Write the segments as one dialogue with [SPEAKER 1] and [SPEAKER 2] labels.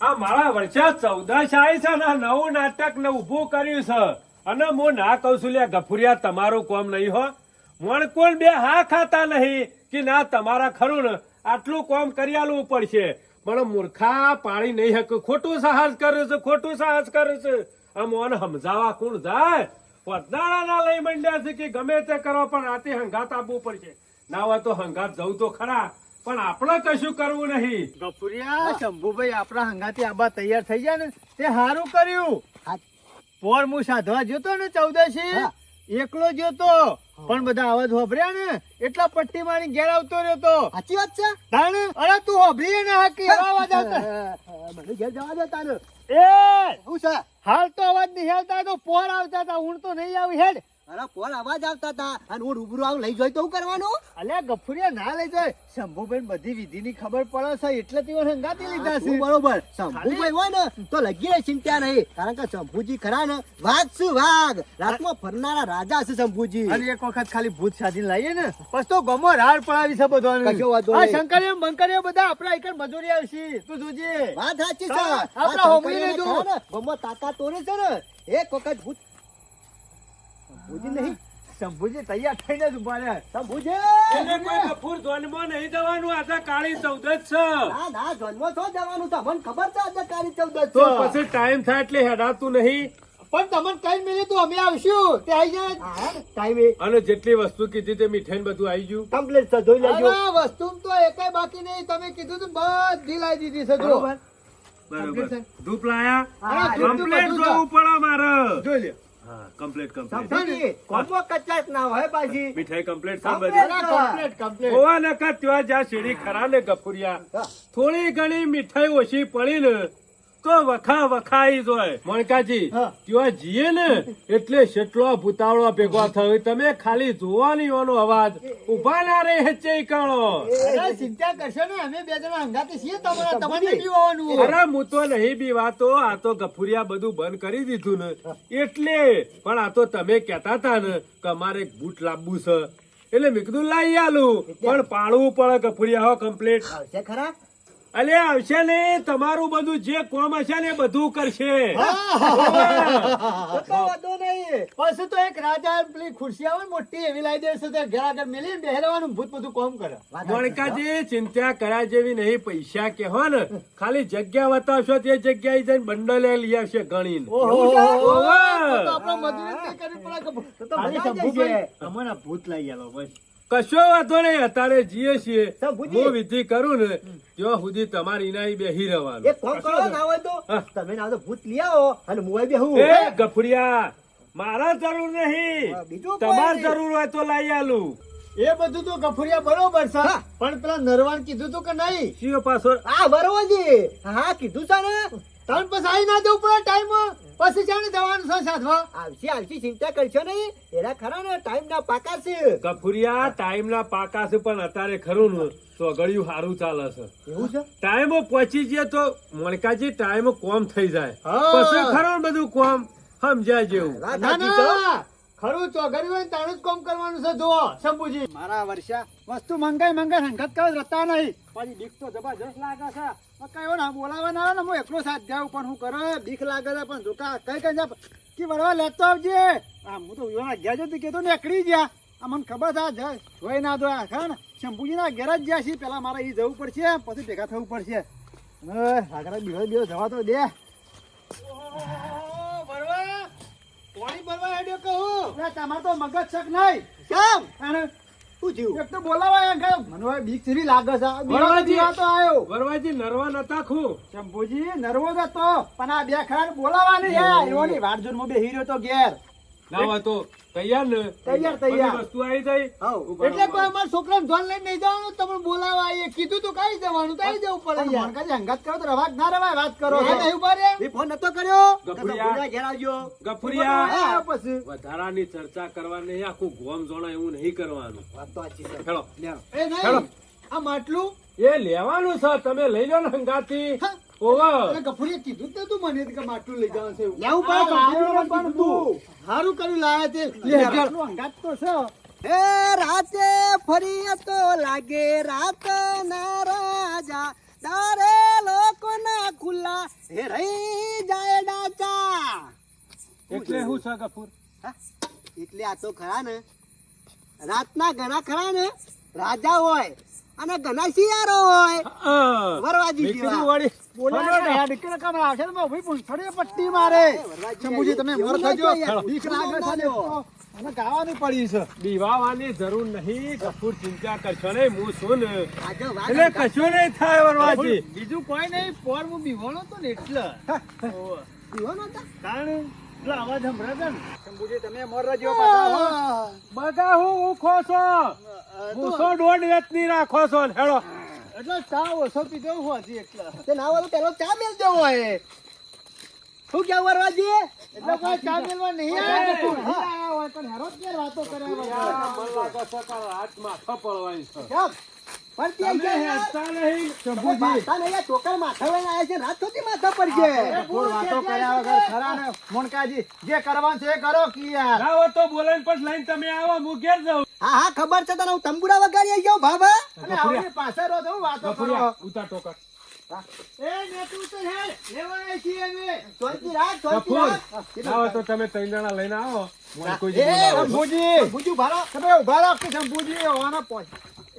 [SPEAKER 1] આ મારા વર્ષે 14 આવી છે ને નવું નાટક ને ઉભું કર્યું છે અને હું ના કહું છું લ્યા ગફુરિયા તમારું કોમ નહીં હો મણકોલ બે હા ખાતા નહીં કે ના તમારા ખરું ને આટલું કોમ કરી આલવું પડશે પણ મૂર્ખા પાડી નહીં હક ખોટું સાહસ કર્યું છે ખોટું સાહસ કર્યું છે આમ ઓને સમજાવવા કોણ જાય પતનાળા લઈ માંડ્યા છે કે ગમે તે કરો પણ રાતે હંગાત આપવું પડશે ના હોય તો હંગાત જવું તો ખરા પણ આપણે કશું કરવું નહીં.
[SPEAKER 2] ગફુરિયા શંભુભાઈ આપણા હંગાથી આબા તૈયાર થઈ જાય ને તે સારું કર્યું. પોર હું સાધવા જોતો ને 14 એકલો જોતો પણ બધા અવાજ હોભર્યા ને એટલા પટ્ટી મારી ઘેર આવતો રહ્યો તો.
[SPEAKER 3] સાચી વાત છે.
[SPEAKER 2] તાણે અરે તું હોભરી ને હાકી અવાજ આવતા
[SPEAKER 3] મને ઘેર જવા દે તાને.
[SPEAKER 2] એ
[SPEAKER 3] શું છે?
[SPEAKER 2] હાલ તો અવાજ નહીં આવતા તો પોર આવતા હતા ઊંડ તો નહીં આવી હેડ.
[SPEAKER 3] અરે કોણ અવાજ આવતા હતા અને હું રૂબરૂ આવું લઈ જોઈ તો શું કરવાનું?
[SPEAKER 2] અલ્યા ગફુરિયા ના લઈ જાય શંભુભાઈ બધી વિધિની ખબર પડે છે એટલે તેઓ હંગાતી લીધા છે.
[SPEAKER 3] બરોબર. શંભુભાઈ હોય ને તો લગી ચિંતા નહીં કારણ કે શંભુજી ખરા ને વાઘ શું વાઘ રાતમાં ફરનારા રાજા છે શંભુજી.
[SPEAKER 2] અને એક વખત ખાલી ભૂત સાધીને લાવીએ ને પછી તો ગમો રાડ પડાવી છે બધો.
[SPEAKER 3] કશો વાંધો
[SPEAKER 2] આ
[SPEAKER 3] નહીં.
[SPEAKER 2] શંકરિયા બંકરિયા બધા આપણા એક મજૂરી આવશે તું જોજે.
[SPEAKER 3] વાત સાચી છે.
[SPEAKER 2] આપણે હોમરી લીધું.
[SPEAKER 3] ગમો તાકાત તોરે છે ને એક વખત ભૂત શંભુજી નહીં
[SPEAKER 2] શંભુજી તૈયાર થઈને જ ઉભા રહ્યા.
[SPEAKER 3] શંભુજી
[SPEAKER 1] એને કોઈ ગફુર ધ્વનમાં નહીં જવાનું આજે કાળી 14 જ છે
[SPEAKER 3] ના ના જન્મ છો જવાનું છે મને ખબર છે આજે કાળી 14
[SPEAKER 1] તો
[SPEAKER 3] છે.
[SPEAKER 1] પછી ટાઈમ થાય એટલે હેડાતું નહીં
[SPEAKER 2] પણ તમને કઈ મિલી તું અમે આવશું તે આવી જાય.
[SPEAKER 3] હા, ટાઈમે
[SPEAKER 1] અને જેટલી વસ્તુ કીધી તે મીઠાઈ ને બધું આવી ગયું
[SPEAKER 3] કમ્પ્લીટ છે જોઈ લેજો.
[SPEAKER 2] અરે વસ્તુ તો એકેય બાકી નહીં તમે કીધું તું બધી લાવી દીધી છે જો.
[SPEAKER 3] બરોબર.
[SPEAKER 1] બરોબર ધૂપ લાયા
[SPEAKER 2] હા, ધૂપ તો
[SPEAKER 1] કમ્પ્લેટ
[SPEAKER 2] બધું
[SPEAKER 1] જોવું પડે મારે
[SPEAKER 2] જોઈ લે.
[SPEAKER 1] હા કમ્પ્લેટ કમ્પ્લેટ
[SPEAKER 3] શંભુજી કોમ્બો કચાશ ના હોય પાછી.
[SPEAKER 1] મીઠાઈ કમ્પ્લેટ
[SPEAKER 3] Complete.
[SPEAKER 2] કમ્પ્લીટ
[SPEAKER 1] હોવા નકા ત્યાં જ્યાં શેરી ખરા ને ગફુરિયા
[SPEAKER 3] હા.
[SPEAKER 1] થોડી ઘણી મીઠાઈ ઓછી પડી ને તો વખાઈ જોય મણકાજી
[SPEAKER 2] હા.
[SPEAKER 1] ત્યાં જીએ ને એટલે કેટલો ભૂતાવળો ભેગો થયો તમે ખાલી જોવાની ઓનો અવાજ ઉભા ના રહે હેચે કાણો
[SPEAKER 2] અરે ચિંતા કરશો ને અમે બે જણા હંગાતે છીએ તમને નહીં પીવાનું.
[SPEAKER 1] અરે હું તો નહીં બીવાતો આ તો ગફુરિયા બધું બંધ કરી દીધું ને એટલે પણ આ તો તમે કેતા હતા ને કે અમારે એક બૂટ લાવવું છે એટલે મેં કીધું લાવી આલું પણ પાડવું પડે ગફુરિયા હો કમ્પ્લીટ
[SPEAKER 3] આવશે ખરા?
[SPEAKER 1] અલે આવશે ને તમારું બધું જે કોમ હશે ને એ બધું કરશે
[SPEAKER 3] તો વાંધો નહીં.
[SPEAKER 2] પછી તો એક રાજા પેલી ખુરશી આવે ને મોટી એવી લાવી દેશે તો ઘર આગળ મેલી બેહરવાનું ભૂત બધું કોમ કરે.
[SPEAKER 1] મણકાજી ચિંતા કર્યા જેવી નહીં પૈસા કે હો ને ખાલી જગ્યા બતાવશો તે જગ્યાએ જઈને બંડલ લઈ આવશે ગણીને
[SPEAKER 2] ઓહો
[SPEAKER 1] ઓહો.
[SPEAKER 2] તો આપણે મજૂરી નહીં કરવી પડે કે
[SPEAKER 3] તો તો
[SPEAKER 2] આજે
[SPEAKER 3] મજા આવી
[SPEAKER 2] શંભુભાઈ,
[SPEAKER 3] જશે.
[SPEAKER 2] અમારા ભૂત લઈ આલો બસ.
[SPEAKER 1] કશો વાંધો નહીં અત્યારે જીએ છીએ
[SPEAKER 3] શંભુજી.
[SPEAKER 1] હું વિધિ કરું ને ત્યાં સુધી તમારી નાઈ બેહી રહેવાનું
[SPEAKER 3] એક કામ કરો ના હોય તો
[SPEAKER 1] હા.
[SPEAKER 3] તમે ના હોય તો ભૂત લઈ આવો અને મુવાઈ બેહું.
[SPEAKER 1] એ ગફુરિયા મારા જરૂર નહીં
[SPEAKER 3] હા, બીજું કોઈ
[SPEAKER 1] તમારે
[SPEAKER 3] નહીં.
[SPEAKER 1] જરૂર હોય તો લાવી આલું
[SPEAKER 2] એ બધું તો ગફુરિયા બરોબર છે
[SPEAKER 3] હા.
[SPEAKER 2] પણ પેલા નરવાણ કીધું તું કે નહીં
[SPEAKER 1] શિવ પાછો
[SPEAKER 3] હા બરોબર જી. હા કીધું છે ને
[SPEAKER 2] ત્રણ પછી આવી ના જવું પડે ટાઈમ પછી જાણે જવાનું છે સાધવા.
[SPEAKER 3] આવશે આવશે ચિંતા કરશો નહીં એના ખરા ને ટાઈમ ના પાકા છે.
[SPEAKER 1] ગફુરિયા ટાઈમ ના પાકા છે પણ અત્યારે ખરું ને તો ગળ્યું સારું ચાલે છે
[SPEAKER 3] એવું છે?
[SPEAKER 1] ટાઈમો પહોંચી જઈએ તો મણકાજી ટાઈમ કોમ થઈ જાય
[SPEAKER 2] હા.
[SPEAKER 1] પછી ખરું ને બધું કોમ સમજાય જેવું
[SPEAKER 3] વાત
[SPEAKER 2] ના
[SPEAKER 3] સાચી છે.
[SPEAKER 2] ના ખરું ચોગડ્યું હોય ને તાણું જ કામ કરવાનું છે જુઓ શંભુજી. મારા વર્ષા વસ્તુ મંગાઈ હંગત કરો રતા નહીં પાછી બીક તો જબરજસ્ત લાગે છે. કયો ના બોલાવા ના આવે ને હું એકલો સાથ જાઉં પણ હું કરે બીક લાગે છે પણ જોકા કઈ જા કે વળવા લેતો આવજે. આમ હું તો યોના ગયા જતી કેતો નીકળી ગયા આ મને ખબર છે જાય જોઈ ના દો ખરા ને શંભુજી ના ઘેર જ ગયા છીએ પેલા મારે એ જવું પડશે પછી ભેગા થવું પડશે. આગળ બીજો જવા તો દે. પાણી ભરવા હેડ્યો કહું તમારે તો મગજ શક નહીં
[SPEAKER 3] કેમ?
[SPEAKER 2] અને
[SPEAKER 3] શું થયું?
[SPEAKER 2] એક તો બોલાવા મને હવે બીક જેવી લાગે છે
[SPEAKER 1] વરવાજી.
[SPEAKER 2] તો આવ્યો
[SPEAKER 1] વરવાજી નરવા નતા ખું
[SPEAKER 2] શંભુજી નર્વો જ હતો પણ આ બે ખરા બોલાવાની એવાની વાટ જોઈને હું બેહી રહ્યો તો ઘેર
[SPEAKER 1] ના હોય તો તૈયાર ને
[SPEAKER 2] તૈયાર.
[SPEAKER 1] બધી વસ્તુ આવી જાય
[SPEAKER 3] હાઉ.
[SPEAKER 2] એટલે કોઈ અમારા છોકરાને ધોન લઈને નહીં જવાનું તમને બોલાવા આવીએ કીધું તો કઈ જવાનું તો આવી જવું પડે યાર. કાજે હંગાત કરો તો રવાજ ના રવાય વાત કરો
[SPEAKER 3] હા.
[SPEAKER 2] નહીં ઉભા રે
[SPEAKER 3] એ ફોન નતો કર્યો
[SPEAKER 1] ગફુરિયા.
[SPEAKER 3] ગફુરિયા ઘેર આવજો.
[SPEAKER 1] ગફુરિયા
[SPEAKER 2] હા, પછી
[SPEAKER 1] વધારાની ચર્ચા કરવાની નહીં આખું ગોમ જોણા એવું નહીં કરવાનું
[SPEAKER 3] વાત તો સાચી છે.
[SPEAKER 1] હેલો
[SPEAKER 3] લ્યો.
[SPEAKER 2] એ
[SPEAKER 1] હેલો.
[SPEAKER 2] નહીં આ માટલું
[SPEAKER 1] એ લેવાનું છે તમે લઈ લો ને હંગાથી
[SPEAKER 2] હા.
[SPEAKER 1] ઓવર
[SPEAKER 2] અરે ગફુરીએ કીધું જ નતું મને કે માટલું લઈ જવાનું છે એવું.
[SPEAKER 3] લેવું પડે,
[SPEAKER 2] આ
[SPEAKER 3] લેવું
[SPEAKER 2] પણ
[SPEAKER 3] પડે.
[SPEAKER 2] તું હારું કર્યું લાયા તે
[SPEAKER 3] લે,
[SPEAKER 2] લે, આટલું હંગાત તો છે.
[SPEAKER 3] એ રાતે ફરી તો લાગે રાત ના રાજા તારે લોકોના ખુલ્લા હે રહી જાય ડાચા.
[SPEAKER 1] એટલે શું છે ગફુર?
[SPEAKER 3] હા, એટલે આ તો ખરા ને રાતના ઘણા ખરા ને રાજા હોય અને ઘણા શિયાળો હોય વરવાજી
[SPEAKER 1] નીકળી
[SPEAKER 3] જેવા.
[SPEAKER 1] વળી.
[SPEAKER 2] બોલાવો ને યાર, દીકરા કામ આવશે ને ભાઈ પૂંછડીએ પટ્ટી મારે. શંભુજી તમે મોર થજો. દીક લાગે છે ને તો અને ગાવાની પડી છે.
[SPEAKER 1] બીવાવાની જરૂર નહીં ગફુર, ચિંતા કરશો નહીં, હું છું ને
[SPEAKER 3] આજે વાત
[SPEAKER 1] એટલે કશું નહીં થાય વરવાજી.
[SPEAKER 2] બીજું કોઈ નહીં, પોર હું બીવાનો તો ને એટલે
[SPEAKER 3] પીવો નહોતા?
[SPEAKER 2] કારણ એટલે અવાજ સંભળાતો ને. શંભુજી તમે મોર રજો પાછા હો.
[SPEAKER 1] બધા હું ઉખો છો, મૂસો દોઢ વેચની રાખો છો ને હેડો.
[SPEAKER 2] એટલે ચા ઓછો પીધો હોતી એટલે
[SPEAKER 3] તે ના હોય તો પેલો ચા મેલજો હોય. શું કેવું વરવાજી?
[SPEAKER 2] એટલે કોઈ ચા મેલવા નહીં આવ્યા તું. નહીં આવ્યા હોય પણ હેરો જ ક્યારે વાતો કર્યા વગર.
[SPEAKER 1] મને લાગે છે કે હાથ માથા પડવાની છે.
[SPEAKER 3] કેમ? ફરતી આઈ
[SPEAKER 1] તમે
[SPEAKER 3] જાય યાર.
[SPEAKER 1] હેડતા નહીં.
[SPEAKER 3] માથા નહીં, આ ચોકર માથા લઈને આવ્યા છે, રાત સુધી માથા પર છે.
[SPEAKER 2] થોડી વાતો કર્યા વગર ખરા ને મોનકાજી જે કરવાનું છે એ કરો કે યાર.
[SPEAKER 1] લાવો તો બોલાઈને પછી લઈને તમે આવો, હું ઘેર જાઉં.
[SPEAKER 3] હા હા ખબર છે તને, હું તંબુરા વગાડી આવી જાઉં ભાભા.
[SPEAKER 2] અને આવડી પાછળ રહો તો હું વાતો કરો.
[SPEAKER 1] ગફુરિયા, ઉતાર ટોકર.
[SPEAKER 2] એ નેતું તો હેડ લેવા આવી છીએ અમે.
[SPEAKER 3] શાંતિ રાખ, શાંતિ
[SPEAKER 1] ગફુર,
[SPEAKER 3] રાખ.
[SPEAKER 1] લાવો તો તમે ત્રણ જણા લઈને આવો. મને કોઈ
[SPEAKER 3] એ,
[SPEAKER 1] જીવન આવે.
[SPEAKER 2] શંભુજી
[SPEAKER 3] બુજુ ભારો.
[SPEAKER 2] તમે ઉભા રહો કે શંભુજી આવવાના પહોંચ.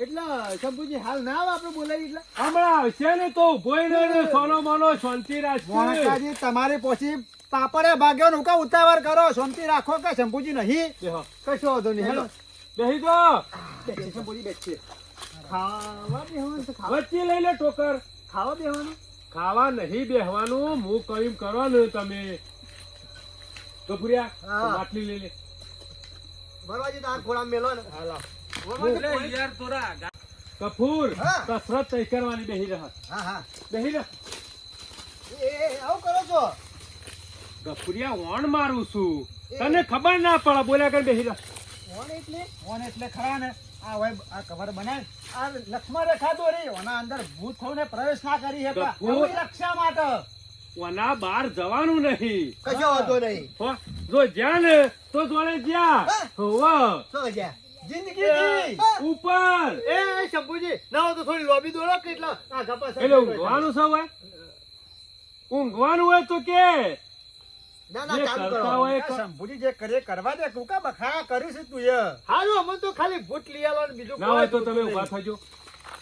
[SPEAKER 2] એટલે શંભુજી હાલ ના આવે આપણે બોલાવી એટલે
[SPEAKER 1] હમણાં આવશે ને તો ઉભોય ને સોનો મોનો શાંતિ રાખજો.
[SPEAKER 2] મોનકાજી તમારી પછી પાપડે ભાગ્યો ને ઉકા ઉતાવળ કરો, શાંતિ રાખો કે શંભુજી નહીં
[SPEAKER 1] બેહો.
[SPEAKER 2] કશો વાંધો નહીં. હેલો
[SPEAKER 1] બેહી દો.
[SPEAKER 2] બેસી શંભુજી બેસીએ. ખાવા બેહવાનું છે, ખાવા
[SPEAKER 1] વચ્ચે લઈ લે ટોકર.
[SPEAKER 2] ખાવા બેહવાનું.
[SPEAKER 1] ખાવા નહીં બેહવાનું, હું કઈમ કરો ને તમે. ગફુરિયા,
[SPEAKER 3] હા.
[SPEAKER 1] બાટલી લઈ લે.
[SPEAKER 3] વરવાજી તો આ ખોળામાં મેલો ને.
[SPEAKER 1] કપૂર,
[SPEAKER 3] હા.
[SPEAKER 1] કસરત નહીં કરવાની, બેહી રહ.
[SPEAKER 3] હા હા.
[SPEAKER 1] બેહી રહ.
[SPEAKER 3] આવું કરો છો?
[SPEAKER 1] ગફુરિયા ઓણ મારું છું, તને ખબર ના પડે, બોલ્યા કર બેહી રહ.
[SPEAKER 3] કોણ એટલે?
[SPEAKER 2] કોણ એટલે ખરા ને આ હોય આ કવર બનાય આ લક્ષ્મણ રેખા દોરી ઓના અંદર ભૂત થઈને પ્રવેશ ના કરી શકા.
[SPEAKER 1] ગફુર.
[SPEAKER 2] એવી રક્ષા માટે
[SPEAKER 1] ઓના બહાર જવાનું નહીં.
[SPEAKER 3] કશો વાંધો નહીં.
[SPEAKER 1] હો, જો જ્યાં ને તો જોડે જ્યાં.
[SPEAKER 3] હા.
[SPEAKER 1] હોવે.
[SPEAKER 3] શું છે?
[SPEAKER 2] જિંદગી જી.
[SPEAKER 1] ઉપર
[SPEAKER 2] એ શંભુજી ના હોય તો થોડી લોબી દોડો કે એટલે આ ગપ્પા
[SPEAKER 1] એટલે ઊંઘવાનું છે હોય, ઊંઘવાનું હોય તો કે
[SPEAKER 3] ના ના
[SPEAKER 1] જે
[SPEAKER 3] ચાલુ
[SPEAKER 1] કરતા
[SPEAKER 3] કરો.
[SPEAKER 1] હોય
[SPEAKER 2] આ શંભુજી જે કરે કરવા દે તું કા બખા કર્યું છે તું એ હારું અમે તો ખાલી ભૂત લઈ આલો ને બીજું
[SPEAKER 1] ના હોય તો
[SPEAKER 2] કોઈ
[SPEAKER 1] તમે
[SPEAKER 2] ભૂત
[SPEAKER 1] ઉભા થજો,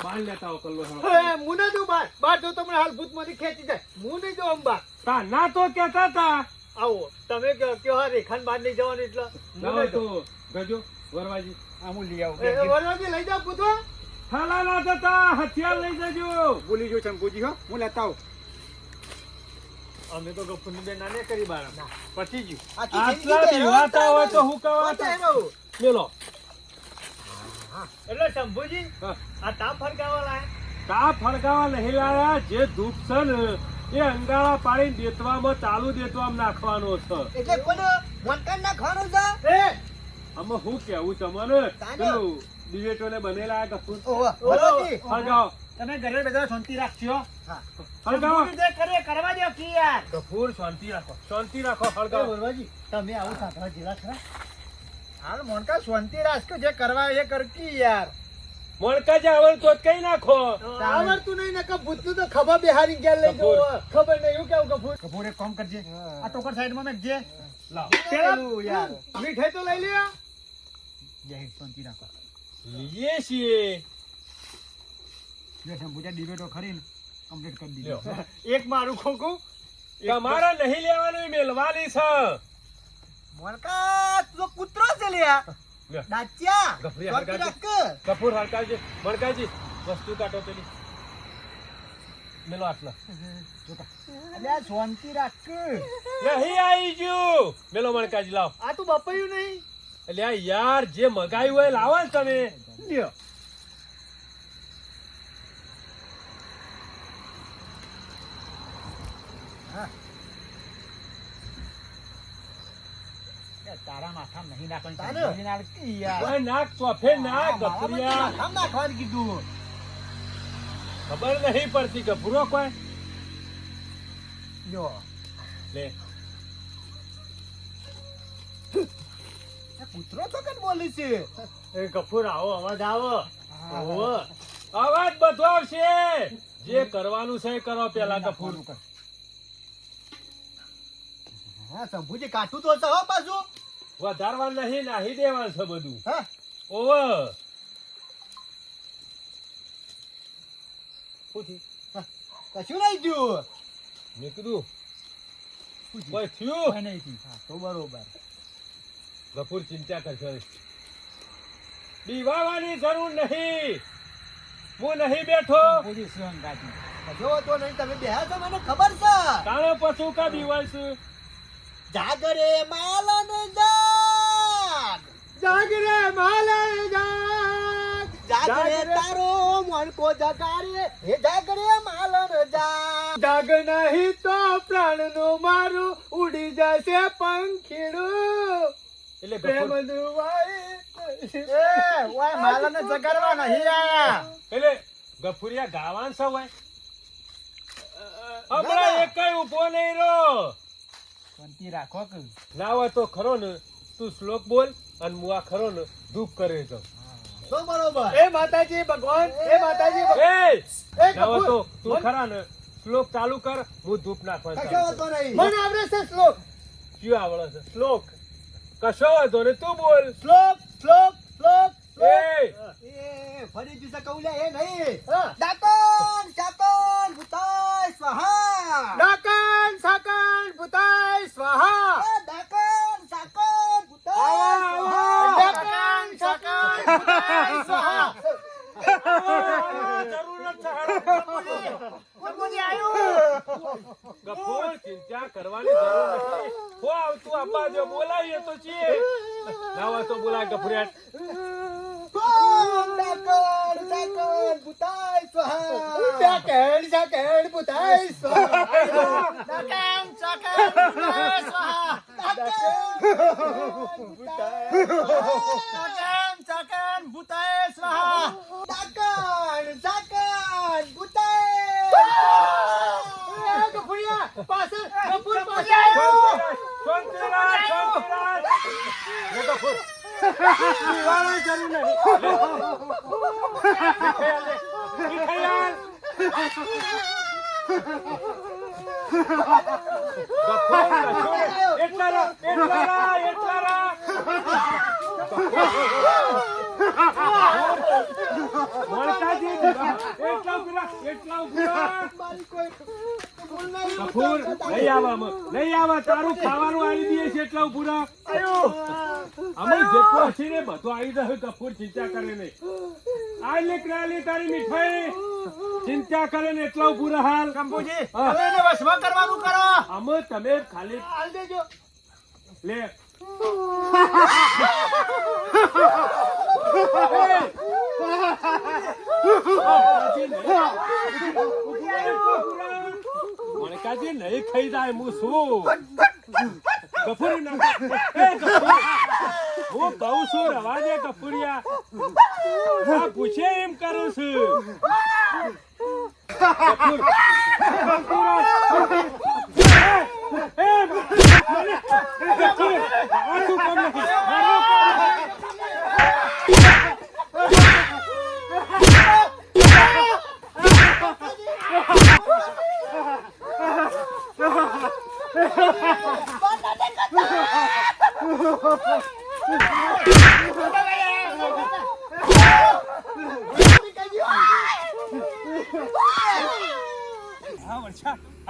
[SPEAKER 1] બાર લેતા આવો કલ્લો હેડો.
[SPEAKER 2] નહીં. એ મું ના દઉં બાર તો તમને હાલ ભૂત માંથી ખેંચી જાય હું નહીં દઉં અંબા
[SPEAKER 1] તા ના તો કેતા તા.
[SPEAKER 2] આવો તમે કયો હા રેખાન બહાર નહીં જવાનું એટલે
[SPEAKER 1] ના હોય તો ગજો વરવાજી
[SPEAKER 2] હું લઈ આવું વરવાજી લઈ જાવ પૂછો
[SPEAKER 1] થાલા ના જતા, હથિયાર લઈ જજો.
[SPEAKER 2] ભૂલી ગયો શંભુજી હો હું લેતા આવું અમે તો ગફુરની બેન નાને કરી બાર પછી ગયું
[SPEAKER 3] આખી
[SPEAKER 1] આટલા
[SPEAKER 3] જિંદગી
[SPEAKER 1] બીવાતા હોય તો હું
[SPEAKER 3] વાંચા
[SPEAKER 1] કહેવાતા.
[SPEAKER 3] એનું.
[SPEAKER 1] મેલો.
[SPEAKER 2] એટલે શંભુજી
[SPEAKER 1] હા.
[SPEAKER 2] આ તાપ ફરકાવા લાય
[SPEAKER 1] તા ફળગાવા નહીં લાયા, જે ધૂપ છે ને એ અંગાળા પાડીને દેતવામાં ચાલુ દેતવામાં નાખવાનો છે.
[SPEAKER 3] એટલે કોને મકાન ના ખાવાનું છે?
[SPEAKER 2] એ
[SPEAKER 1] આમાં હું કેવું તમને,
[SPEAKER 3] તાનો.
[SPEAKER 1] પેલું દિવેટોને બનેલા કપૂર
[SPEAKER 3] ઓહો, વરવાજી.
[SPEAKER 1] ફળગાવો,
[SPEAKER 2] તમે ઘરે બધા શાંતિ રાખજો
[SPEAKER 1] ફળગાવો.
[SPEAKER 2] શંભુજી જે કરે કરવા દો કે યાર
[SPEAKER 1] કપૂર શાંતિ રાખો, શાંતિ રાખો, ફળગાવો.
[SPEAKER 2] વરવાજી તમે આવું સાંભળવા જેવા ખરા હાલ મોનકા શાંતિ રાખ કે જે કરવા એ કરકી યાર
[SPEAKER 1] મણકા જે આવડતું તો જ કઈ નાખો.
[SPEAKER 2] આવડતું નહીં નકા ભૂતનું તો ખબર બિહારી ગયા લઈ
[SPEAKER 1] કપૂર.
[SPEAKER 2] જવો ખબર નહીં એવું કેવું કપૂર કપૂર એક કામ કરજે આ ટોકર સાઈડમાં મેકજે
[SPEAKER 1] લાવ.
[SPEAKER 2] પેલું યાર મીઠાઈ તો લઈ લ્યો જય હિન્દ શાંતિ રાખો
[SPEAKER 1] લઈએ છીએ.
[SPEAKER 2] જે શંભુજા ડિબેટો ખરીને કમ્પ્લીટ કરી
[SPEAKER 1] લ્યો.
[SPEAKER 2] દીધો એક મારું ખોખું
[SPEAKER 1] તમારે નહીં લેવાનું, મેલવાની છે.
[SPEAKER 3] મોનકા, તું તો કૂતરો છે લ્યા.
[SPEAKER 1] લ્યો.
[SPEAKER 3] ડાચ્યા.
[SPEAKER 1] ગફરી
[SPEAKER 3] શાંતિ
[SPEAKER 1] હરગાજી.
[SPEAKER 3] રાખ કે.
[SPEAKER 1] કપૂર હરકાજી, મણકાજી વસ્તુ કાઢો પેલી. મેલો આટલા.
[SPEAKER 2] અલ્યા શાંતિ રાખ કે
[SPEAKER 1] નહીં આવી ગયું. મેલો મણકાજી લાવ.
[SPEAKER 2] આ તું બપાયું નહીં
[SPEAKER 1] એટલે આ યાર જે મગાયું હોય લાવો ને તમે.
[SPEAKER 2] લ્યો તારા માથા નહીં નાખવાની
[SPEAKER 3] તારે?
[SPEAKER 2] શંભુજી નાખી યાર
[SPEAKER 1] ઓય નાક ચોફે નાક
[SPEAKER 3] મારા બધે
[SPEAKER 1] ગફુરિયા.
[SPEAKER 3] માથામાં નાખવાનું કીધું.
[SPEAKER 1] ખબર નહીં પડતી ગફુરો કોઈ.
[SPEAKER 2] લ્યો
[SPEAKER 1] લે
[SPEAKER 3] આ કૂતરો તો કઈ બોલી છે?
[SPEAKER 2] એ ગફુર આવો અવાજ આવો ઓહો.
[SPEAKER 1] અવાજ બધો આવશે. જે કરવાનું છે એ કરો પેલા ગફુર.
[SPEAKER 2] હા શંભુજી કાઠું તો છે હો પાછું.
[SPEAKER 1] વધારવા નહીં, નાહી દેવાનું છે બધું.
[SPEAKER 2] હા
[SPEAKER 1] ઓવે શું થયું?
[SPEAKER 2] કશું નહીં થયું.
[SPEAKER 1] મેં કીધું કોઈ થયું?
[SPEAKER 2] હા, તો બરોબર.
[SPEAKER 1] ગફુર ચિંતા કરશો નહીં. બીવાવાની જરૂર નહીં, હું નહીં બેઠો.
[SPEAKER 2] જો તો નહીં તમે બેહા છો મને ખબર છે.
[SPEAKER 1] તાણે પશુ કા બીવાઈશું?
[SPEAKER 3] જાગરે માલન જાગ
[SPEAKER 2] જાગરે માલન જાગ.
[SPEAKER 3] જાગરે તારો મનકો જગારે હે જાગરે માલન જાગ
[SPEAKER 2] જાગ નહીં તો પ્રાણનું મારું ઉડી જશે પંખીડું.
[SPEAKER 1] એટલે
[SPEAKER 2] પ્રેમ
[SPEAKER 1] ગફુર
[SPEAKER 2] ઓય માલને જગાડવા નહીં આયા.
[SPEAKER 1] એટલે ગફુરિયા ગાવાન છે હોય. હમણાં એકેય ઊભો નહીં રહ્યો.
[SPEAKER 2] શાંતિ રાખો કે.
[SPEAKER 1] ના હોય તો ખરો ને તું શ્લોક બોલ અને હું આ ખરો ને ધૂપ કરે તો.
[SPEAKER 3] તો બરોબર.
[SPEAKER 2] એ માતાજી ભગવાન, એ માતાજી ભગવાન.
[SPEAKER 1] એ
[SPEAKER 2] એ
[SPEAKER 1] ના હોય તો
[SPEAKER 2] ગફુર,
[SPEAKER 1] તું ખરા ને શ્લોક ચાલુ કર, હું ધૂપ નાખવા
[SPEAKER 3] કશો
[SPEAKER 1] ચાલુ
[SPEAKER 3] વાંધો
[SPEAKER 1] કરું.
[SPEAKER 3] નહીં.
[SPEAKER 2] મને આવડે છે શ્લોક.
[SPEAKER 1] કયું આવડે છે? શ્લોક કશો વાંધો નહીં, તું બોલ.
[SPEAKER 2] શ્લોક શ્લોક શ્લોક
[SPEAKER 1] એ
[SPEAKER 3] એ ફરી જુસે કૌલ્યા એ નહીં.
[SPEAKER 2] હા.
[SPEAKER 3] ડાકણ ચાકણ ભૂતાય સ્વાહા.
[SPEAKER 2] ડાકણ સાકણ ભૂતાય સ્વાહા.
[SPEAKER 3] એ ડાકણ ચાકણ ભૂતાય
[SPEAKER 1] આવા,
[SPEAKER 3] સ્વાહા.
[SPEAKER 2] ડાકણ સાકણ ભૂતાય સ્વાહા.
[SPEAKER 1] જરૂર જ છે.
[SPEAKER 2] શંભુજી આયુ.
[SPEAKER 1] ગફુર ચિંતા કરવાની જરૂર નથી. હો આવતું આપવા જો બોલાવીએ તો છીએ. ના હોય તો બોલાય ગફુરિયા.
[SPEAKER 3] ઓમ ડાકણ ચાકણ ભૂતાય સ્વાહા.
[SPEAKER 2] ડાકણ સાકણ ભૂતાય સ્વાહા. ડાકણ સાકણ ભૂતાય સ્વાહા. ડાકણ સાકણ ભૂતાય સ્વાહા.
[SPEAKER 3] ડાકણ ચાકણ ભૂતાય.
[SPEAKER 2] એ ગફુરિયા પાછળ ગફુર પાછળ આવ્યો.
[SPEAKER 1] શાંતિરાજ, શાંતિરાજ. લે ગફુર. પીવાની જરૂર નહીં. લે. મીઠાઈ આલ. ગફુર, એટલા રા, એટલા રા, એટલા રા. વળતાજી, એટલા ઉભરા, એટલા ઉભરા.
[SPEAKER 3] મારી કોઈ ભૂલ નહીં.
[SPEAKER 1] ગફુર, નહીં આવા, નહીં આવા. તારું ખાવાનું આવી દઈએ છે એટલા ઉભરા. અમે જેટલો હશે ને બધું આવી જશે. ગફુર ચિંતા કરે નહીં. આ નીકળેલી તારી મીઠાઈ ચિંતા કરે ને એટલા ઉભું હાલ.
[SPEAKER 2] શંભુજી
[SPEAKER 1] હા.
[SPEAKER 2] તમે એને વશમાં કરવાનું કરો.
[SPEAKER 1] અમે તમે ખાલી
[SPEAKER 2] હાલ દેજો.
[SPEAKER 1] લે. મણકાજી નહીં ખાઈ જાય હું શું ગફુરી ના હું કહું છું રવા દે ગફુરિયા. આ પૂછે એમ કરું છું. ગફુર, ગફુર, આ શું કામ નથી?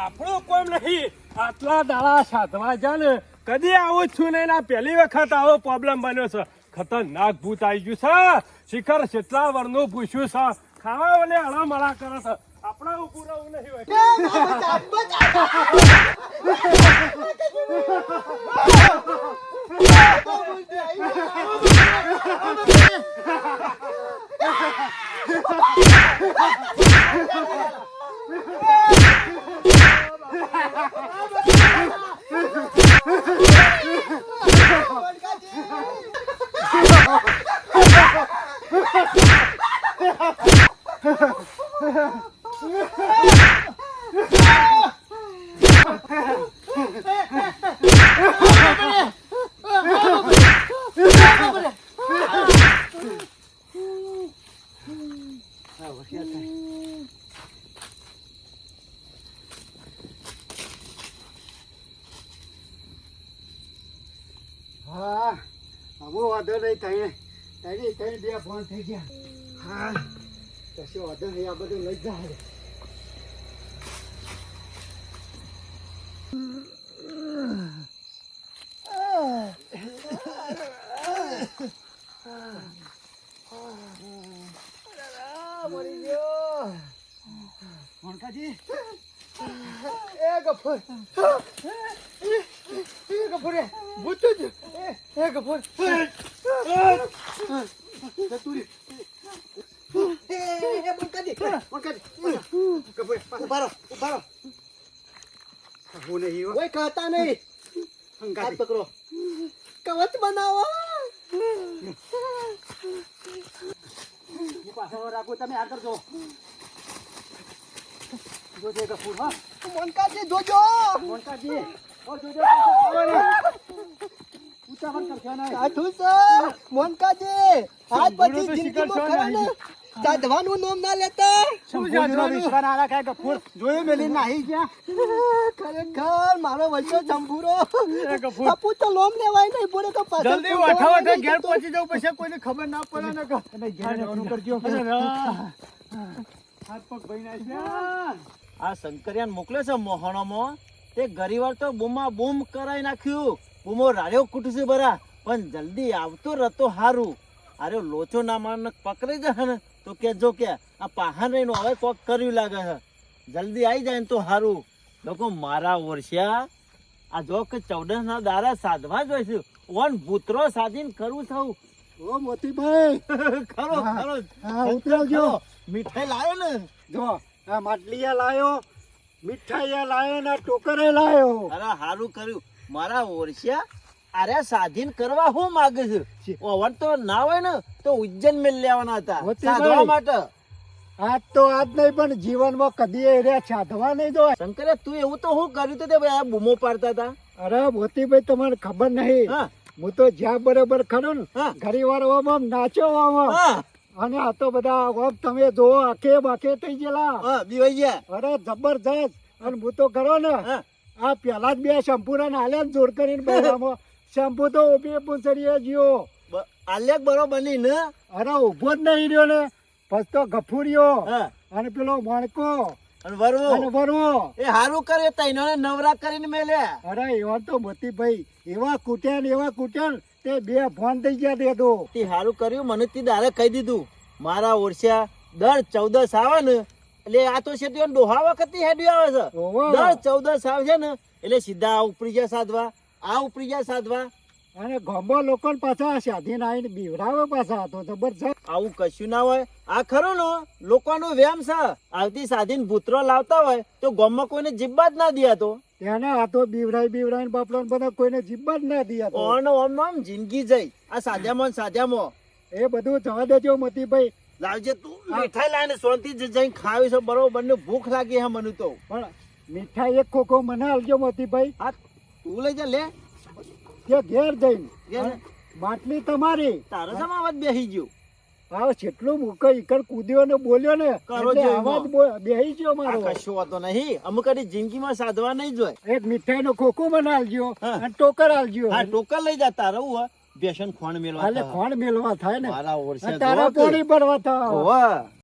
[SPEAKER 1] આપણો કોમ નહીં. આટલા દાડા સાધવા જા ને કદી આવું જ છું નહીં. આ પહેલી વખત આવો પ્રોબ્લેમ બન્યો છે. ખતરનાક ભૂત આવી ગયું છે. શિખર કેટલા વર્ષનું પૂછ્યું છે. ખાવા વાલે હળામળા કરે છે. આપણા ઉભું રહેવું નહીં હોય.
[SPEAKER 2] હા હવે વાંધો નહીં ત્રણ બે ફોન થઈ ગયા. હા કશો વાંધો નહીં, આ બધું લઈ જાય. મરી ગયો મોનકાજી. એ ગફુર, એ ગફુર, ભૂત જ. એ ગફુર જતું રહ્યું.
[SPEAKER 3] કોઈ ખાતા નહીં. હાથ પકડો. કવચ બનાવો.
[SPEAKER 2] પાછળ રાખો, તમે આગળ જો. જોજે ગફુર. હા
[SPEAKER 3] મોનકાજી જોજો.
[SPEAKER 2] મોનકાજી જોજો, પાછળ ઉતાવળ કરશો નહીં.
[SPEAKER 3] સાધુ છે મોનકાજી. આજ પછી જિંદગીમાં ખરા ને સાધવાનું નામ ના લેતા.
[SPEAKER 2] શંભુજીનો વિશ્વાસ ના રાખાય ગફુર. જોયું મેલી નાહી ગયા.
[SPEAKER 3] ખરેખર મારો વચ્ચે જંભુરો.
[SPEAKER 2] એ ગફુર
[SPEAKER 3] આપું તો લોમ લેવાય નહીં બોલે તો પાછળ
[SPEAKER 2] જલ્દી વઠાવઠે ઘેર પહોંચી જાવ, પછી કોઈને ખબર ના પડે ને કે તમે ઘેર જવાનું કરજો. હાથ પગ ભાઈ નાખ્યા.
[SPEAKER 4] આ શંકરિયાન મોકલે છે મોહણામાં, તે ગરીવાર તો બૂમા બૂમ કરાઈ નાખ્યું. બૂમો રાડ્યો કૂટશે બરા, પણ જલ્દી આવતો રતો હારું. અરે લોચો ના મારને પકડી જશે ને તો કેજો કે આ પાહન રહીને હવે કોક કર્યું લાગે છે. જલ્દી આવી જાય ને તો હારું. લોકો મારા વર્ષ્યા આ જો કે 14 ના દારા સાધવા જોઈશું. ઓન ભૂતરો સાધીને કરું થવું.
[SPEAKER 2] ઓ મોતીભાઈ,
[SPEAKER 4] ખરો ખરો
[SPEAKER 2] હા ઉતરજો.
[SPEAKER 4] મીઠાઈ લાયો ને.
[SPEAKER 2] જો આ માટલીએ લાયો, મીઠાઈએ લાયો ને ટોકરે લાયો.
[SPEAKER 4] અરે હારું કર્યું મારા ઓરસ્યા. અરે સાધીન કરવા હું માગે છે? ઓવર તો ના હોય ને તો ઉજ્જૈન મેલ લેવાના હતા
[SPEAKER 2] હોતી
[SPEAKER 4] સાધવા
[SPEAKER 2] ભાઈ.
[SPEAKER 4] માટે.
[SPEAKER 2] આજ તો આજ નહીં પણ જીવનમાં કદી એ છાધવા નહીં જોય.
[SPEAKER 4] શંકરે તું એવું તો શું કર્યું તું તે ભાઈ આ બૂમો પાડતા હતા?
[SPEAKER 2] અરે મોતીભાઈ તમને ખબર નહીં,
[SPEAKER 4] હા
[SPEAKER 2] હું તો જ્યાં બરાબર ખરો ને
[SPEAKER 4] હા.
[SPEAKER 2] ઘણી વાર આમ નાચ્યો આમ.
[SPEAKER 4] હા
[SPEAKER 2] અને આ તો બધા આમ તમે જોવો આખે બાકે થઈ ગયેલા.
[SPEAKER 4] હા બીવાઈ ગયા.
[SPEAKER 2] અરે જબરજસ્ત. અને હું તો ખરો ને
[SPEAKER 4] હા
[SPEAKER 2] આ પેલા જ બે શેમ્પુ ના હાલ્યા ને જોડ કરીને બેઠામાં. શેમ્પુ તો ઉભી પૂંછડીએ ગયો.
[SPEAKER 4] આલ્યાક બરોબર નહીં ને.
[SPEAKER 2] અરે ઉભો જ નહીં રહ્યો ને. પછી તો ગફુરિયો
[SPEAKER 4] હા
[SPEAKER 2] અને પેલો મણકો
[SPEAKER 4] અને વરવો
[SPEAKER 2] અને વરવો.
[SPEAKER 4] એ હારું કરે તૈનોને નવરા કરીને મેલ્યા.
[SPEAKER 2] અરે એવા તો મોતીભાઈ એવા કૂટ્યા ને તે બે ફોન થઈ ગયા તે તો.
[SPEAKER 4] તે હારું કર્યું મને તે દારે કહી દીધું. મારા ઓરસ્યા દર 14 આવે ને એટલે આ તો શેટીઓ ડોહા વખત હેડ્યો આવે છે.
[SPEAKER 2] ઓહો.
[SPEAKER 4] દર 14 આવશે ને એટલે સીધા આ ઉપરી ગયા સાધવા, આ ઉપરી ગયા સાધવા.
[SPEAKER 2] અને ગોમ્બો લોકો પાછા સાધીને આવીને બીવડાવે પાછા. તો જબરજસ્ત.
[SPEAKER 4] આવું કશું ના હોય. આ ખરું ને લોકોનો વ્યામ છે. આવતી સાધીને ભૂતરો લાવતા હોય તો ગામમાં કોઈને જીબ્બા જ ના દિયા તો.
[SPEAKER 2] તેને આ તો બીવડાઈ બાપડો બધા કોઈને જીબ્બા જ ના દિયા તો.
[SPEAKER 4] ઓમ આમ જિંદગી જઈ આ સાજામાં ને સાજામાં.
[SPEAKER 2] એ બધું જવા દેજો મોતીભાઈ.
[SPEAKER 4] લાવજે તું મીઠાઈ લાવીને શાંતિથી જઈને ખાવી છે બરોબર ને. ભૂખ લાગી હે મને તો.
[SPEAKER 2] પણ મીઠાઈ એક ખોખો મને આલજો મોતીભાઈ.
[SPEAKER 4] આ તું લઈ જા લે.
[SPEAKER 2] તે ઘેર જઈને
[SPEAKER 4] ઘેર?
[SPEAKER 2] અને માટલી તમારી.
[SPEAKER 4] તારો શા અવાજ બેસી ગયો?
[SPEAKER 2] આ જેટલું મૂકો ઈકર કૂદ્યો ને બોલ્યો ને
[SPEAKER 4] કરો
[SPEAKER 2] એટલે
[SPEAKER 4] જોઈ
[SPEAKER 2] આવાજ બેહી ગયો
[SPEAKER 4] આ
[SPEAKER 2] મારો.
[SPEAKER 4] કશું વાતો નહીં. અમુક કદી જિંદગીમાં સાધવા નહીં જોય.
[SPEAKER 2] એક મીઠાઈ નો ખોખો મને આલજો
[SPEAKER 4] હા.
[SPEAKER 2] અને ટોકર આલજો.
[SPEAKER 4] હા ટોકર લઈ જા. તારે હું હે? બેસન ખોણ મેળવા
[SPEAKER 2] હાલે
[SPEAKER 4] થાય.
[SPEAKER 2] ખોણ મેલવા થાય ને
[SPEAKER 4] મારા ઓરસે
[SPEAKER 2] અને તારા
[SPEAKER 4] જો કે.
[SPEAKER 2] પોણી ભરવા થાય.
[SPEAKER 4] હોવે.